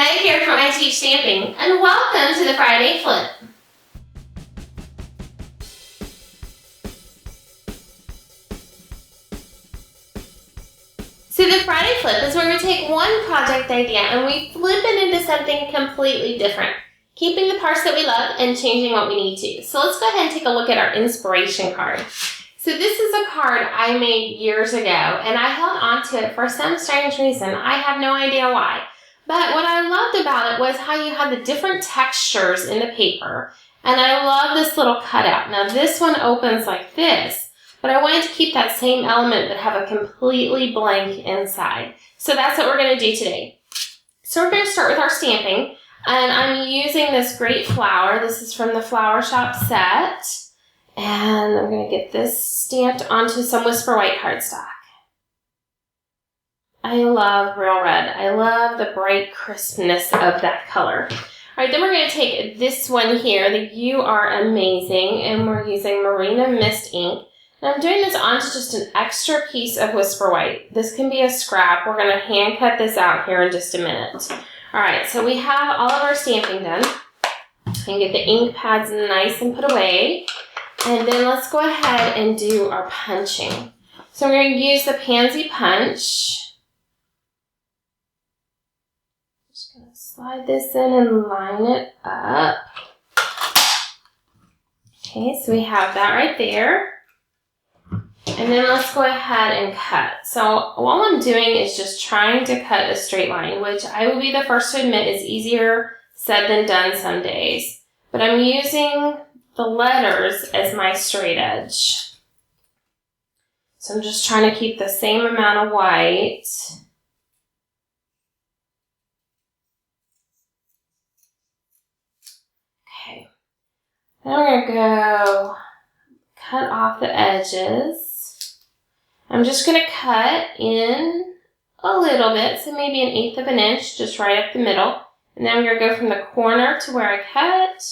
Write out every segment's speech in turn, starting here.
Meg here from I Teach Stamping, and welcome to the Friday Flip. So the Friday Flip is where we take one project idea and we flip it into something completely different, keeping the parts that we love and changing what we need to. So let's go ahead and take a look at our inspiration card. So this is a card I made years ago, and I held on to it for some strange reason. I have no idea why. But what I loved about it was how you had the different textures in the paper, and I love this little cutout. Now this one opens like this, but I wanted to keep that same element but have a completely blank inside. So that's what we're going to do today. So we're going to start with our stamping, and I'm using this great flower. This is from the Flower Shop set. And I'm going to get this stamped onto some Whisper White cardstock. I love Real Red. I love the bright crispness of that color. All right, then we're going to take this one here, the You Are Amazing, and we're using Marina Mist ink. And I'm doing this onto just an extra piece of Whisper White. This can be a scrap. We're going to hand cut this out here in just a minute. All right, so we have all of our stamping done. And get the ink pads nice and put away. And then let's go ahead and do our punching. So we're going to use the Pansy Punch. Just going to slide this in and line it up. Okay, so we have that right there. And then let's go ahead and cut. So all I'm doing is just trying to cut a straight line, which I will be the first to admit is easier said than done some days. But I'm using the letters as my straight edge. So I'm just trying to keep the same amount of white. Okay. Now we're going to go cut off the edges. I'm just going to cut in a little bit, so maybe 1/8 of an inch, just right up the middle. And then I'm going to go from the corner to where I cut,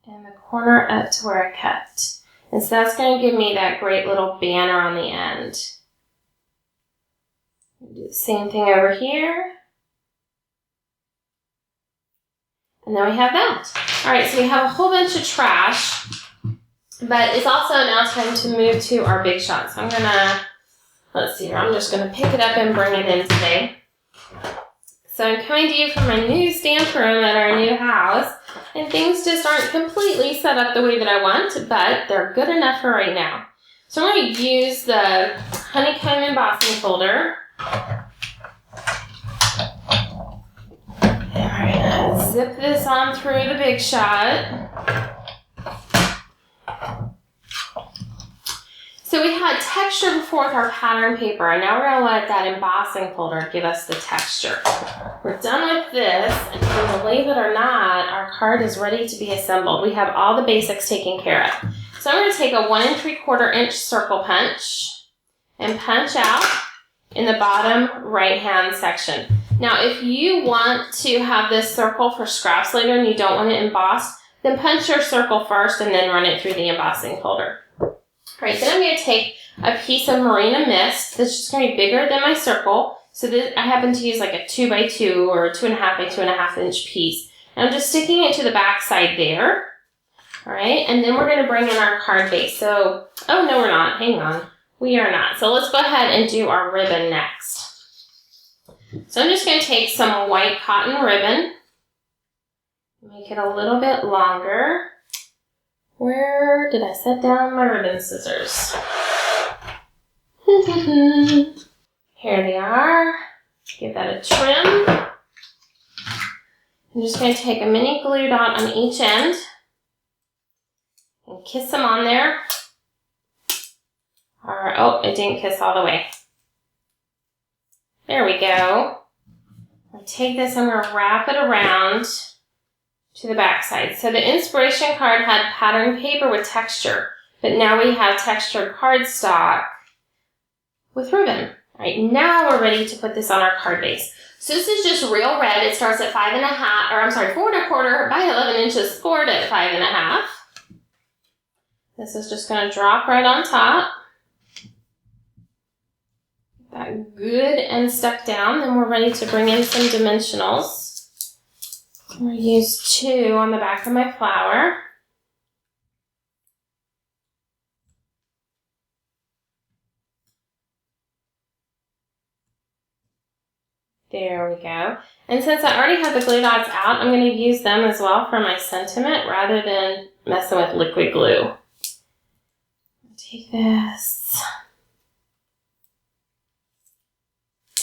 and the corner up to where I cut. And so that's going to give me that great little banner on the end. Do the same thing over here. And then we have that. All right, so we have a whole bunch of trash, but it's also now time to move to our big shot. So I'm going to, let's see here, I'm just going to pick it up and bring it in today. So I'm coming to you from my new stamp room at our new house, and things just aren't completely set up the way that I want, but they're good enough for right now. So I'm going to use the honeycomb embossing folder. And we're going to zip this on through the Big Shot. So we had texture before with our pattern paper, and now we're going to let that embossing folder give us the texture. We're done with this, and believe it or not, our card is ready to be assembled. We have all the basics taken care of. So I'm going to take a 1 3/4 inch circle punch and punch out in the bottom right-hand section. Now, if you want to have this circle for scraps later and you don't want it embossed, then punch your circle first and then run it through the embossing folder. All right, then I'm going to take a piece of Marina Mist that's just going to be bigger than my circle. So this, I happen to use like a 2x2 or a 2.5 by 2.5 inch piece. And I'm just sticking it to the back side there. All right, and then we're going to bring in our card base. So, oh no, we're not. Hang on. We are not. So let's go ahead and do our ribbon next. So I'm just going to take some white cotton ribbon, make it a little bit longer. Where did I set down my ribbon scissors? Here they are. Give that a trim. I'm just going to take a mini glue dot on each end and kiss them on there. Oh, it didn't kiss all the way. There we go. I'll take this, I'm going to wrap it around to the back side. So the inspiration card had pattern paper with texture, but now we have textured cardstock with ribbon. All right, now we're ready to put this on our card base. So this is just Real Red. It starts at 4 1/4 by 11 inches, 4 to 5.5. This is just going to drop right on top. that good and stuck down. Then we're ready to bring in some dimensionals. I'm going to use 2 on the back of my flower. There we go. And since I already have the glue dots out, I'm going to use them as well for my sentiment rather than messing with liquid glue. Take this.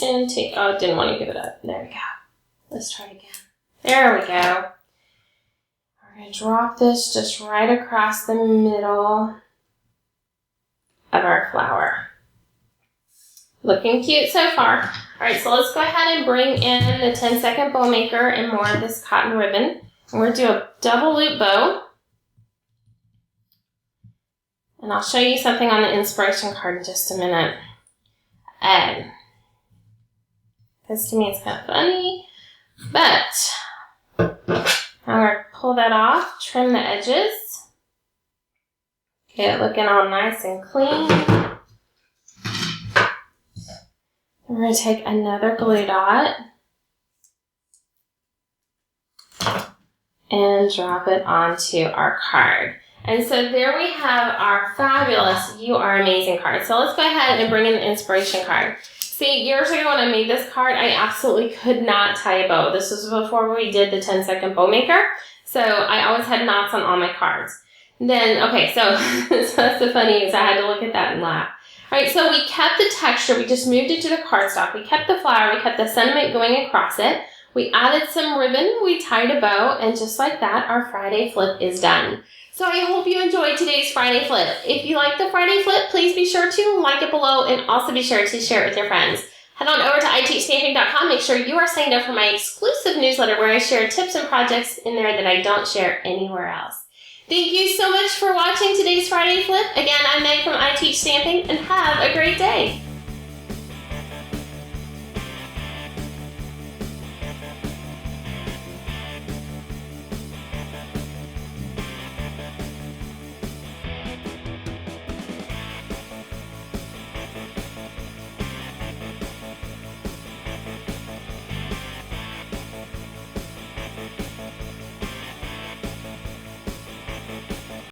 And take, oh, didn't want to give it up. There we go. Let's try it again. There we go. We're going to drop this just right across the middle of our flower. Looking cute so far. All right, so let's go ahead and bring in the 10-second bow maker and more of this cotton ribbon. And we're going to do a double loop bow. And I'll show you something on the inspiration card in just a minute. This to me is kind of funny, but I'm going to pull that off, trim the edges, get it looking all nice and clean. We're going to take another glue dot and drop it onto our card. And so there we have our fabulous You Are Amazing card. So let's go ahead and bring in the inspiration card. See, years ago when I made this card, I absolutely could not tie a bow. This was before we did the 10-second bow maker. So I always had knots on all my cards. Then, okay, so that's the funny is I had to look at that and laugh. All right, so we kept the texture. We just moved it to the cardstock. We kept the flower. We kept the sentiment going across it. We added some ribbon. We tied a bow. And just like that, our Friday flip is done. So I hope you enjoyed today's Friday flip. If you like the Friday flip, please be sure to like it below and also be sure to share it with your friends. Head on over to iteachstamping.com. Make sure you are signed up for my exclusive newsletter where I share tips and projects in there that I don't share anywhere else. Thank you so much for watching today's Friday flip. Again, I'm Meg from I Teach Stamping, and have a great day.